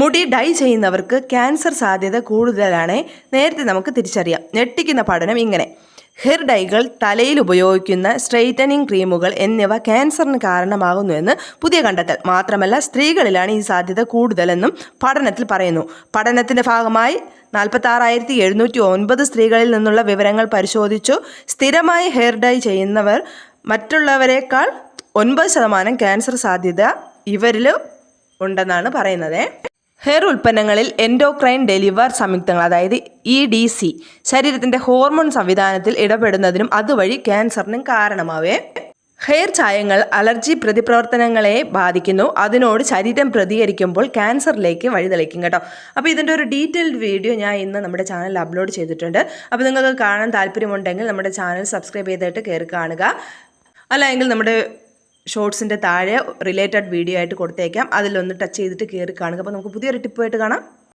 മുടി ഡൈ ചെയ്യുന്നവർക്ക് ക്യാൻസർ സാധ്യത കൂടുതലാണ്. നേരത്തെ നമുക്ക് തിരിച്ചറിയാം. ഞെട്ടിക്കുന്ന പഠനം ഇങ്ങനെ: ഹെയർ ഡൈകൾ, തലയിൽ ഉപയോഗിക്കുന്ന സ്ട്രെയിറ്റനിങ് ക്രീമുകൾ എന്നിവ ക്യാൻസറിന് കാരണമാകുന്നുവെന്ന് പുതിയ കണ്ടെത്തൽ. മാത്രമല്ല, സ്ത്രീകളിലാണ് ഈ സാധ്യത കൂടുതലെന്നും പഠനത്തിൽ പറയുന്നു. പഠനത്തിൻ്റെ ഭാഗമായി 46,709 സ്ത്രീകളിൽ നിന്നുള്ള വിവരങ്ങൾ പരിശോധിച്ചു. സ്ഥിരമായി ഹെയർ ഡൈ ചെയ്യുന്നവർ മറ്റുള്ളവരെക്കാൾ 9% ക്യാൻസർ സാധ്യത ഇവരിൽ ഉണ്ടെന്നാണ് പറയുന്നത്. ഹെയർ ഉൽപ്പന്നങ്ങളിൽ എൻഡോക്രൈൻ ഡെലിവർ സംയുക്തങ്ങൾ, അതായത് EDC, ശരീരത്തിൻ്റെ ഹോർമോൺ സംവിധാനത്തിൽ ഇടപെടുന്നതിനും അതുവഴി ക്യാൻസറിനും കാരണമാവേ. ഹെയർ ചായങ്ങൾ അലർജി പ്രതിപ്രവർത്തനങ്ങളെ ബാധിക്കുന്നു. അതിനോട് ശരീരം പ്രതികരിക്കുമ്പോൾ ക്യാൻസറിലേക്ക് വഴിതെളിക്കും കേട്ടോ. അപ്പോൾ ഇതിൻ്റെ ഒരു ഡീറ്റെയിൽഡ് വീഡിയോ ഞാൻ ഇന്ന് നമ്മുടെ ചാനലിൽ അപ്ലോഡ് ചെയ്തിട്ടുണ്ട്. അപ്പോൾ നിങ്ങൾക്ക് കാണാൻ താല്പര്യമുണ്ടെങ്കിൽ നമ്മുടെ ചാനൽ സബ്സ്ക്രൈബ് ചെയ്തിട്ട് കയറി കാണുക. അല്ലെങ്കിൽ നമ്മുടെ ഷോർട്സിൻ്റെ താഴെ റിലേറ്റഡ് വീഡിയോ ആയിട്ട് കൊടുത്തേക്കാം. അതിലൊന്ന് ടച്ച് ചെയ്തിട്ട് കയറി കാണുക. അപ്പോൾ നമുക്ക് പുതിയൊരു ടിപ്പായിട്ട് കാണാം.